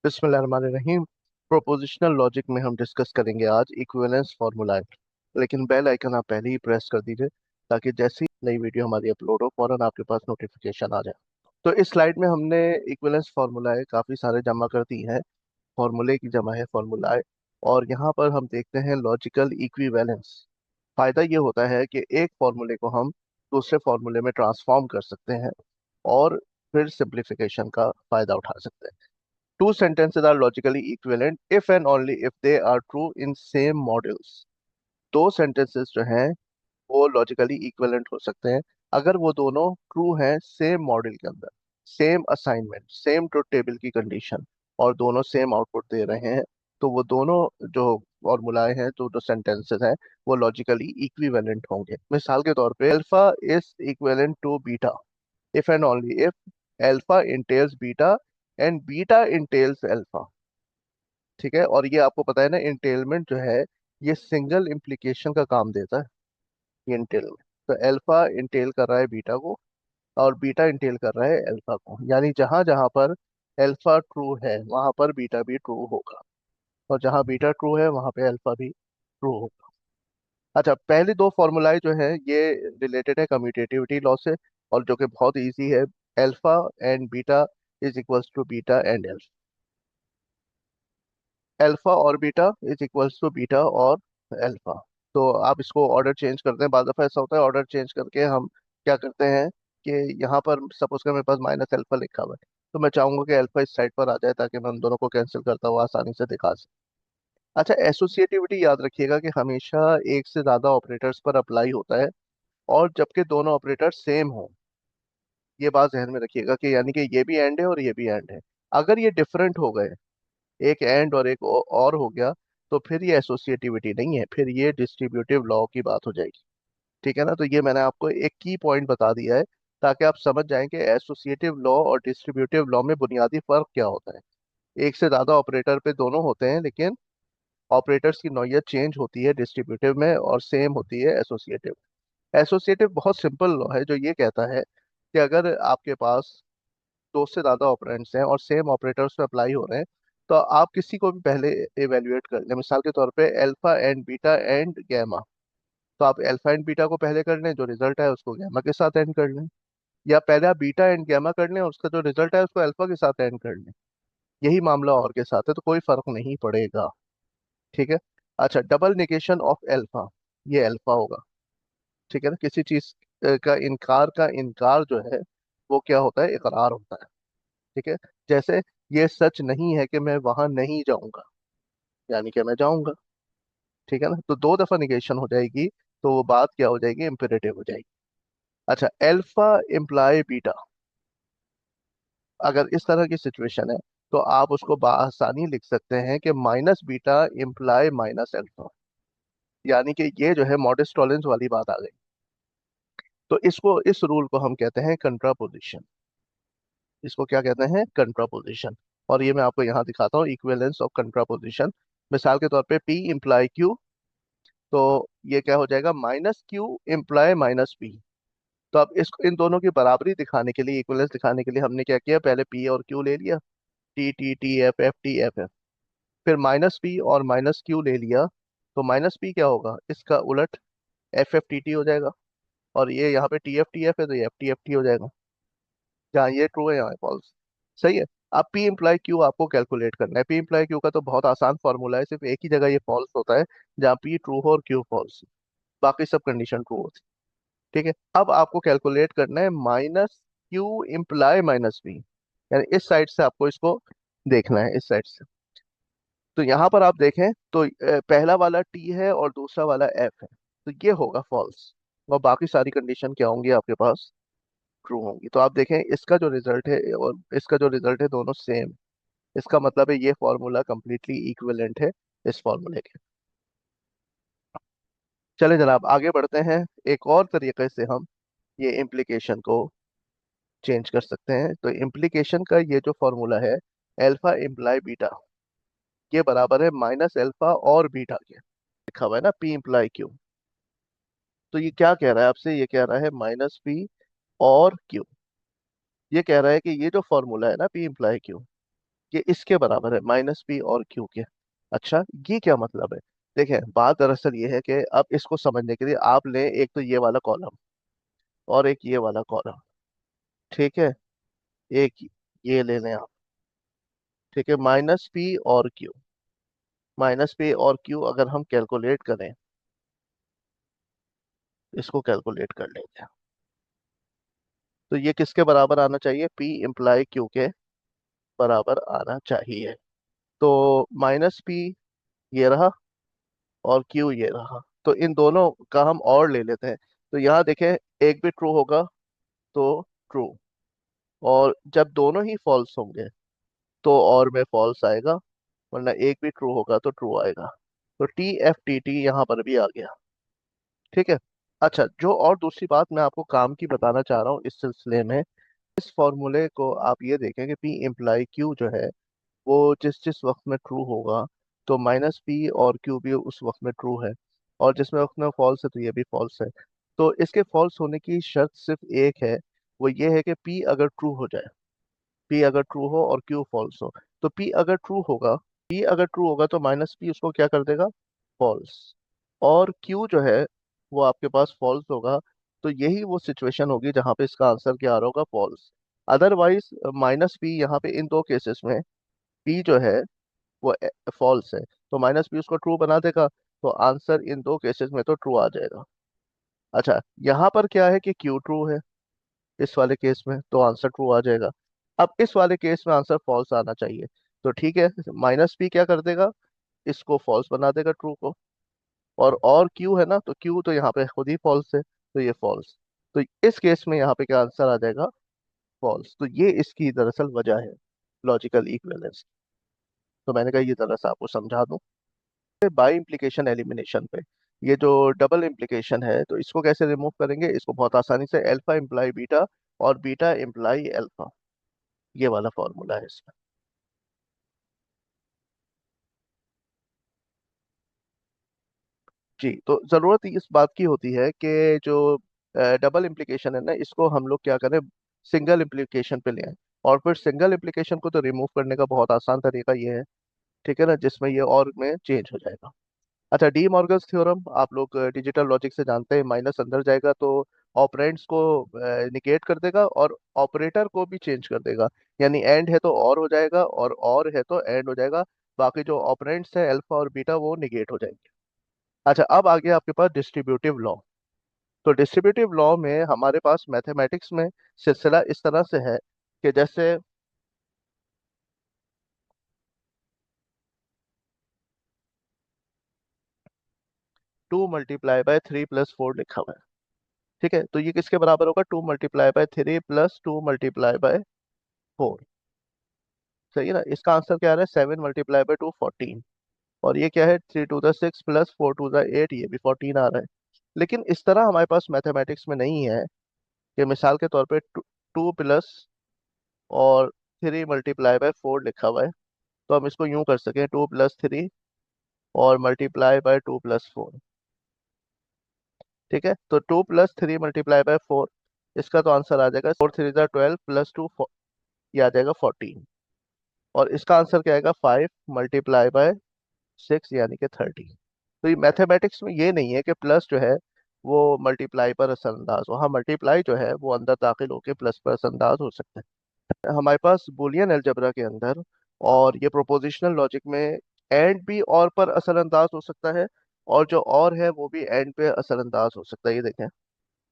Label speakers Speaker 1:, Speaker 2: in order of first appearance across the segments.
Speaker 1: बिस्मिल्लाहिर्रहमानिर्रहीम। Prepositional logic में हम डिस्कस करेंगे आज इक्विवेलेंस फार्मूला। लेकिन बेल आइकन आप पहले ही प्रेस कर दीजिए ताकि जैसी नई वीडियो हमारी अपलोड हो फौरन आपके पास नोटिफिकेशन आ जाए। तो इस स्लाइड में हमने इक्विवेलेंस फार्मूलाए काफ़ी सारे जमा कर दी हैं। फार्मूले की जमा है फार्मूलाए। और यहाँ पर हम देखते हैं लॉजिकल इक्विवेलेंस। फायदा ये होता है कि एक फार्मूले को हम दूसरे फार्मूले में ट्रांसफॉर्म कर सकते हैं और फिर सिंप्लीफिकेशन का फायदा उठा सकते हैं। Two sentences are logically equivalent if and only if they are true in same models. दो sentences जो हैं वो लॉजिकली इक्विवेलेंट हो सकते हैं अगर वो दोनों ट्रू हैं सेम मॉडल के अंदर, same assignment, same truth table की कंडीशन, और दोनों सेम आउटपुट दे रहे हैं। तो वो दोनों जो फॉर्मूलाए हैं, तो जो सेंटेंसेस हैं, वो लॉजिकली इक्विवेलेंट होंगे। मिसाल के तौर पे alpha is equivalent to beta if and only if alpha entails beta and beta entails alpha। ठीक है, और ये आपको पता है ना, इंटेलमेंट जो है ये सिंगल इम्प्लीकेशन का काम देता है। ये इंटेलमेंट, तो अल्फा इंटेल कर रहा है बीटा को और बीटा इंटेल कर रहा है अल्फा को, यानी जहां जहां पर अल्फा ट्रू है वहां पर बीटा भी ट्रू होगा, और जहां बीटा ट्रू है वहां पे अल्फा भी ट्रू होगा। अच्छा, पहले दो फॉर्मूलाए जो है ये रिलेटेड है कम्यूटेटिविटी लॉ से, और जो कि बहुत इजी है। Alpha and beta is equals to beta and alpha. Alpha और beta is equals to beta और अल्फा। तो आप इसको ऑर्डर चेंज करते हैं। बाद दफा ऐसा होता है ऑर्डर चेंज करके हम क्या करते हैं कि यहाँ पर सपोज कर मेरे पास माइनस अल्फा लिखा हुआ है, तो मैं चाहूंगा कि अल्फा इस साइड पर आ जाए ताकि मैं उन दोनों को कैंसिल करता हुआ आसानी से दिखा सकूं। अच्छा, एसोसिएटिविटी याद रखिएगा कि हमेशा एक से ज्यादा ऑपरेटर्स पर अप्लाई होता है, और जबकि दोनों ऑपरेटर सेम हो। ये बात ध्यान में रखिएगा कि यानी कि ये भी एंड है और ये भी एंड है। अगर ये डिफरेंट हो गए, एक एंड और एक और हो गया, तो फिर ये एसोसिएटिविटी नहीं है, फिर ये डिस्ट्रीब्यूटिव लॉ की बात हो जाएगी। ठीक है ना, तो ये मैंने आपको एक की पॉइंट बता दिया है ताकि आप समझ जाएं कि एसोसिएटिव लॉ और डिस्ट्रीब्यूटिव लॉ में बुनियादी फर्क क्या होता है। एक से ज्यादा ऑपरेटर पे दोनों होते हैं, लेकिन ऑपरेटर्स की नौयत चेंज होती है डिस्ट्रीब्यूटिव में और सेम होती है एसोसिएटिव। एसोसिएटिव बहुत सिंपल लॉ है जो ये कहता है कि अगर आपके पास दो से ज्यादा ऑपरेंड्स हैं और सेम ऑपरेटर्स पे अप्लाई हो रहे हैं, तो आप किसी को भी पहले इवेल्युएट कर लें। मिसाल के तौर पे alpha and beta and gamma, तो आप अल्फा एंड बीटा को पहले कर लें, जो रिजल्ट है उसको गैमा के साथ एंड कर लें, या पहले आप बीटा एंड गैमा कर लें और उसका जो रिजल्ट है उसको अल्फा के साथ एंड कर लें। यही मामला और के साथ है, तो कोई फर्क नहीं पड़ेगा। ठीक है। अच्छा, डबल निगेशन ऑफ अल्फा, ये अल्फा होगा। ठीक है ना, किसी चीज का इनकार जो है वो क्या होता है, इकरार होता है। ठीक है। जैसे ये सच नहीं है कि मैं वहां नहीं जाऊंगा, यानी कि मैं जाऊंगा। ठीक है ना, तो दो दफा निगेशन हो जाएगी, तो वो बात क्या हो जाएगी, इंपेरेटिव हो जाएगी। अच्छा, अल्फा इम्प्लाई बीटा, अगर इस तरह की सिचुएशन है तो आप उसको आसानी लिख सकते हैं कि minus beta imply minus alpha, यानी कि ये जो है मॉडस टॉलेंस वाली बात आ गई। तो इसको, इस रूल को हम कहते हैं कंट्रापोजिशन। इसको क्या कहते हैं, कंट्रापोजिशन। और ये मैं आपको यहाँ दिखाता हूँ, इक्विवेलेंस ऑफ कंट्रापोजिशन। मिसाल के तौर पे P इम्प्लाई Q, तो ये क्या हो जाएगा, minus Q imply minus P. तो अब इस इन दोनों की बराबरी दिखाने के लिए, इक्विवेलेंस दिखाने के लिए हमने क्या किया, पहले P और Q ले लिया, T T T F F T F F. फिर माइनस P और माइनस Q ले लिया, तो माइनस P क्या होगा, इसका उलट एफ एफ टी टी हो जाएगा। और ये यहाँ पे टी एफ टी एफ है तो ये एफ टी एफ टी हो जाएगा। जहाँ ये ट्रू है यहाँ फॉल्स। सही है। अब पी इम्प्लाई क्यू आपको कैलकुलेट करना है। पी इम्प्लाई क्यू का तो बहुत आसान फॉर्मूला है, सिर्फ एक ही जगह ये फॉल्स होता है, जहाँ पी ट्रू हो और क्यू फॉल्स, बाकी सब कंडीशन ट्रू होती है। ठीक है। अब आपको कैलकुलेट करना है minus Q imply minus P, यानी इस साइड से आपको इसको देखना है, इस साइड से। तो यहाँ पर आप देखें तो पहला वाला टी है और दूसरा वाला एफ है, तो ये होगा फॉल्स, और बाकी सारी कंडीशन क्या होंगी आपके पास, ट्रू होंगी। तो आप देखें इसका जो रिजल्ट है और इसका जो रिजल्ट है दोनों सेम। इसका मतलब है ये फॉर्मूला कंप्लीटली इक्विवेलेंट है इस फॉर्मूले के। चले जनाब, आगे बढ़ते हैं। एक और तरीके से हम ये इम्प्लीकेशन को चेंज कर सकते हैं। तो इम्प्लीकेशन का ये जो फॉर्मूला है, अल्फा इम्प्लाई बीटा, ये बराबर है माइनस अल्फा और बीटा के। लिखा हुआ है ना, पी इम्प्लाई क्यू। तो ये क्या कह रहा है आपसे, ये कह रहा है माइनस पी और क्यू। ये कह रहा है कि ये जो फॉर्मूला है ना, पी इम्प्लाई क्यू, ये इसके बराबर है, माइनस पी और क्यू के। अच्छा, ये क्या मतलब है? देखें, बात दरअसल ये है कि अब इसको समझने के लिए आप लें एक तो ये वाला कॉलम और एक ये वाला कॉलम। ठीक है, एक ये ले लें आप। ठीक है, माइनस पी और क्यू, माइनस पी और क्यू अगर हम कैलकुलेट करें, इसको कैलकुलेट कर लेंगे, तो ये किसके बराबर आना चाहिए? पी इम्प्लाई क्यू के बराबर आना चाहिए। तो माइनस पी ये रहा और क्यू ये रहा, तो इन दोनों का हम और ले लेते हैं। तो यहाँ देखें, एक भी ट्रू होगा तो ट्रू, और जब दोनों ही फॉल्स होंगे तो और में फॉल्स आएगा, वरना एक भी ट्रू होगा तो ट्रू आएगा। तो टी एफ टी टी यहाँ पर भी आ गया। ठीक है। अच्छा, जो और दूसरी बात मैं आपको काम की बताना चाह रहा हूँ इस सिलसिले में, इस फॉर्मूले को आप ये देखें कि पी इम्प्लाई क्यू जो है वो जिस जिस वक्त में ट्रू होगा, तो माइनस पी और क्यू भी उस वक्त में ट्रू है, और जिसमें वक्त में फॉल्स है तो ये भी फॉल्स है। तो इसके फॉल्स होने की शर्त सिर्फ एक है, वो ये है कि पी अगर ट्रू हो जाए, पी अगर ट्रू हो और क्यू फॉल्स हो। तो पी अगर ट्रू होगा, पी अगर ट्रू होगा तो माइनस पी उसको क्या कर देगा? फॉल्स। और क्यू जो है वो आपके पास फॉल्स होगा, तो यही वो सिचुएशन होगी जहां पे इसका आंसर क्या आ रहा होगा? फॉल्स। अदरवाइज माइनस पी यहाँ पे इन दो केसेस में, पी जो है वो फॉल्स है तो माइनस पी उसको ट्रू बना देगा, तो आंसर इन दो केसेस में तो ट्रू आ जाएगा। अच्छा, यहाँ पर क्या है कि क्यू ट्रू है इस वाले केस में, तो आंसर ट्रू आ जाएगा। अब इस वाले केस में आंसर फॉल्स आना चाहिए, तो ठीक है, माइनस पी क्या कर देगा? इसको फॉल्स बना देगा, ट्रू को। और क्यू है ना, तो क्यू तो यहाँ पे खुद ही फॉल्स है, तो ये फॉल्स। तो इस केस में यहाँ पे क्या आंसर आ जाएगा? फॉल्स। तो ये इसकी दरअसल वजह है, लॉजिकल इक्विवेलेंस। तो मैंने कहा ये तरह से आपको समझा दूं। बाई इम्प्लीकेशन एलिमिनेशन पे, ये जो डबल इम्प्लीकेशन है, तो इसको कैसे रिमूव करेंगे? इसको बहुत आसानी से, अल्फा इम्प्लाई बीटा और बीटा इम्प्लाई अल्फा, ये वाला फॉर्मूला है इसका। जी, तो जरूरत इस बात की होती है कि जो डबल इम्प्लीकेशन है ना, इसको हम लोग क्या करें, सिंगल इम्प्लीकेशन पे ले आए। और फिर सिंगल इम्प्लीकेशन को तो रिमूव करने का बहुत आसान तरीका ये है, ठीक है ना, जिसमें ये और में चेंज हो जाएगा। अच्छा, डी मॉर्गन्स थ्योरम आप लोग डिजिटल लॉजिक से जानते हैं, माइनस अंदर जाएगा तो ऑपरेंड्स को निगेट कर देगा और ऑपरेटर को भी चेंज कर देगा। यानी एंड है तो और हो जाएगा, और है तो एंड हो जाएगा। बाकी जो ऑपरेंड्स है अल्फा और बीटा वो निगेट हो जाएंगे। अच्छा, अब आ गया आपके पास डिस्ट्रीब्यूटिव लॉ। तो डिस्ट्रीब्यूटिव लॉ में हमारे पास मैथमेटिक्स में सिलसिला इस तरह से है कि जैसे 2 × 3 + 4 लिखा हुआ है। ठीक है, तो ये किसके बराबर होगा? 2 × 3 + 2 × 4। सही है ना? इसका आंसर क्या आ रहा है? 7 × 2 14। और ये क्या है? 3 × 6 + 4 × 8, ये भी 14 आ रहा है। लेकिन इस तरह हमारे पास मैथमेटिक्स में नहीं है कि मिसाल के तौर पे टू प्लस और 3 × 4 लिखा हुआ है, तो हम इसको यूं कर सकें, 2 + 3 और × 2 + 4। ठीक है, तो 2 + 3 × 4, इसका तो आंसर आ जाएगा 4 × 3 = 12 + 2, ये आ जाएगा 14। और इसका आंसर क्या आएगा? 5 × 6 यानी कि 30। तो ये मैथमेटिक्स में ये नहीं है कि प्लस जो है वो मल्टीप्लाई पर असरअंदाज हो। हाँ, मल्टीप्लाई जो है वो अंदर दाखिल होकर प्लस पर असरअंदाज हो सकता है। हमारे पास बुलियन अलजेब्रा के अंदर और ये प्रोपोजिशनल लॉजिक में एंड भी और पर असरअंदाज हो सकता है, और जो और है वो भी एंड पे असरअंदाज हो सकता है। ये देखें,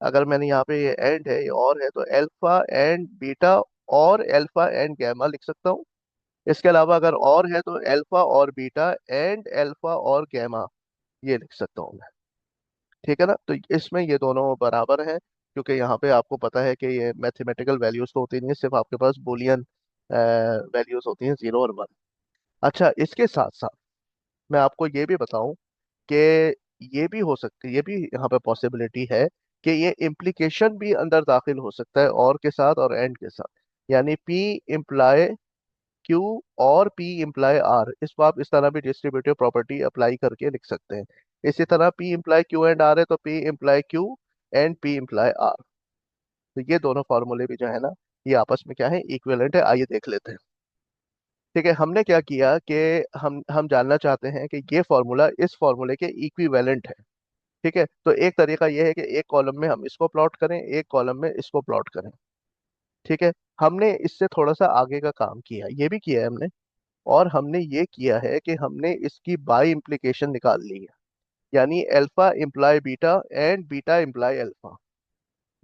Speaker 1: अगर मैंने यहाँ पे ये एंड है, ये और है, तो अल्फा एंड बीटा और अल्फा एंड गैमा लिख सकता हूँ। इसके अलावा अगर और है तो अल्फा और बीटा एंड अल्फा और गैमा, ये लिख सकता हूँ मैं। ठीक है ना? तो इसमें ये दोनों बराबर हैं, क्योंकि यहाँ पे आपको पता है कि ये मैथमेटिकल वैल्यूज तो होती नहीं है, सिर्फ आपके पास बुलियन वैल्यूज होती हैं, 0 और 1। अच्छा, इसके साथ साथ मैं आपको ये भी बताऊं कि ये भी हो सकती है, ये भी यहाँ पे पॉसिबिलिटी है कि ये इम्प्लीकेशन भी अंदर दाखिल हो सकता है और के साथ और एंड के साथ। यानी पी इम्प्लाई क्यू और पी इम्प्लाई आर, इसको आप इस तरह भी डिस्ट्रीब्यूटिव प्रॉपर्टी अप्लाई करके लिख सकते हैं। इसी तरह P imply Q and R है, तो P imply Q and P imply R. तो ये दोनों फार्मूले भी जो है ना, ये आपस में क्या है? इक्विवेलेंट है। आइए देख लेते हैं। ठीक है, हमने क्या किया कि हम जानना चाहते हैं कि ये फॉर्मूला इस फॉर्मूले के इक्विवेलेंट है। ठीक है, तो एक तरीका ये है कि एक कॉलम में हम इसको प्लॉट करें, एक कॉलम में इसको प्लॉट करें। ठीक है, हमने इससे थोड़ा सा आगे का काम किया, ये भी किया है हमने। और हमने ये किया है कि हमने इसकी बाई इम्प्लीकेशन निकाल ली है। यानी alpha imply beta and beta imply alpha.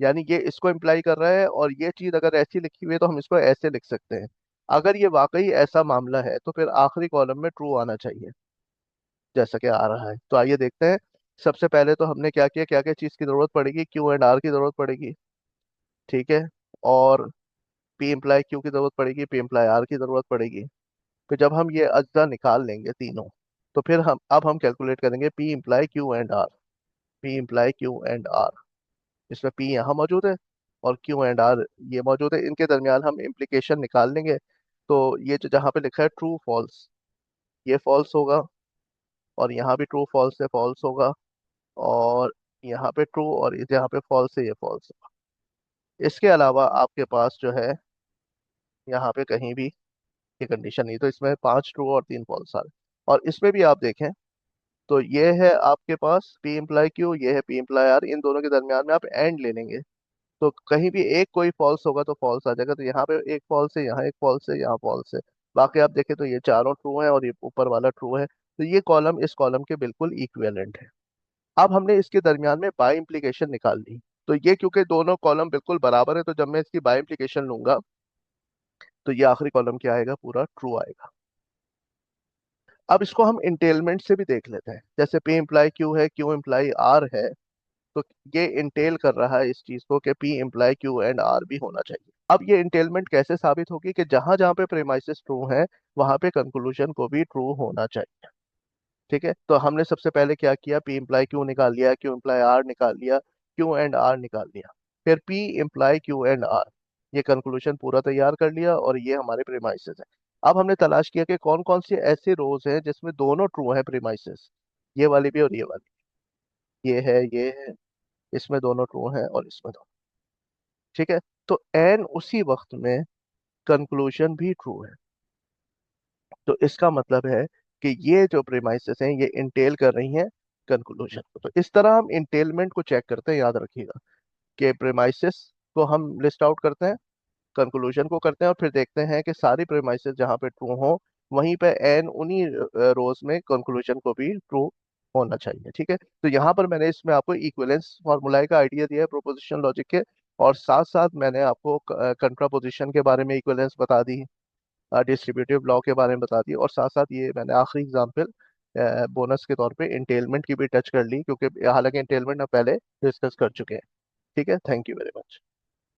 Speaker 1: यानी ये इसको इम्प्लाई कर रहा है, और ये चीज अगर ऐसी लिखी हुई है तो हम इसको ऐसे लिख सकते हैं। अगर ये वाकई ऐसा मामला है तो फिर आखिरी कॉलम में ट्रू आना चाहिए, जैसा कि आ रहा है। तो आइए देखते हैं। सबसे पहले तो हमने क्या किया, क्या क्या चीज की जरूरत पड़ेगी, क्यू एंड आर की जरूरत पड़ेगी। ठीक है, और पी इम्प्लाई क्यू की जरूरत पड़ेगी, पी इम्प्लाई आर की जरूरत पड़ेगी। फिर जब हम ये अज्जा निकाल लेंगे तीनों, तो फिर हम कैलकुलेट करेंगे P imply Q and R. P imply Q and R, इसमें पी यहाँ मौजूद है और क्यू एंड आर ये मौजूद है, इनके दरमियान हम इम्प्लीकेशन निकाल लेंगे। तो ये जो जहाँ पे लिखा है ट्रू फॉल्स, ये फॉल्स होगा, और यहाँ भी ट्रू फॉल्स है, फॉल्स होगा। और यहाँ पे ट्रू, और यहाँ पे फॉल्स है, ये फॉल्स होगा। इसके अलावा आपके पास जो है यहाँ पे कहीं भी ये कंडीशन नहीं, तो इसमें 5 ट्रू और 3 फॉल्स आ रहे। और इसमें भी आप देखें तो ये है आपके पास पी इम्प्लाई क्यू, ये है पी इम्प्लाई आर, इन दोनों के दरमियान में आप एंड ले लेंगे। तो कहीं भी एक कोई फॉल्स होगा तो फॉल्स आ जाएगा। तो यहाँ पे एक फॉल्स है, यहाँ एक फॉल्स है, यहाँ फॉल्स है। बाकी आप देखें तो ये चारों ट्रू हैं और ये ऊपर वाला ट्रू है, तो ये कॉलम इस कॉलम के बिल्कुल इक्विवेलेंट है। अब हमने इसके दरमियान में बाय इम्प्लीकेशन निकाल ली। तो ये क्योंकि दोनों कॉलम बिल्कुल बराबर है, तो जब मैं इसकी बाय इम्प्लीकेशन लूंगा तो ये आखिरी कॉलम क्या आएगा, पूरा ट्रू आएगा। अब इसको हम इंटेलमेंट से भी देख लेते हैं। जैसे पी इम्प्लाई क्यू है, क्यू इम्प्लाई आर है, तो ये इंटेल कर रहा है इस चीज को कि P imply Q and R भी होना चाहिए। अब ये इंटेलमेंट कैसे साबित होगी कि जहां जहां पे प्रेमाइसिस ट्रू है वहां पे कंक्लूजन को भी ट्रू होना चाहिए। ठीक है, तो हमने सबसे पहले क्या किया, पी इम्प्लाई क्यू निकाल लिया, क्यू इम्प्लाई आर निकाल लिया, क्यू एंड आर निकाल लिया। फिर P imply Q and R, ये कंक्लूजन पूरा तैयार कर लिया, और ये हमारे प्रेमाइसिस है। अब हमने तलाश किया कि कौन कौन सी ऐसी रोज हैं जिसमें दोनों ट्रू है प्रेमाइसिस, ये वाली भी और ये वाली, ये है, ये है, इसमें दोनों ट्रू हैं और इसमें दोनों। ठीक है, तो एन उसी वक्त में कंक्लूजन भी ट्रू है। तो इसका मतलब है कि ये जो प्रेमाइसेस हैं ये इंटेल कर रही हैं कंक्लूजन को। तो इस तरह हम इंटेलमेंट को चेक करते हैं, याद रखिएगा कि प्रेमाइसेस को हम लिस्ट आउट करते हैं, कंक्लूजन को करते हैं, और फिर देखते हैं कि सारी प्रेमाइसेस जहाँ पे ट्रू हो वहीं पे एन उन्हीं रोज में कंक्लूजन को भी ट्रू होना चाहिए। ठीक है, तो यहाँ पर मैंने इसमें आपको इक्विवेलेंस फार्मूला का आइडिया दिया है प्रोपोजिशन लॉजिक के, और साथ साथ मैंने आपको कंट्रापोजिशन के बारे में इक्विवेलेंस बता दी, डिस्ट्रीब्यूटिव लॉ के बारे में बता दी, और साथ साथ ये मैंने आखिरी एग्जांपल बोनस के तौर पे इंटेलमेंट की भी टच कर ली, क्योंकि हालांकि इंटेलमेंट हम पहले डिस्कस कर चुके हैं। ठीक है, थैंक यू वेरी मच।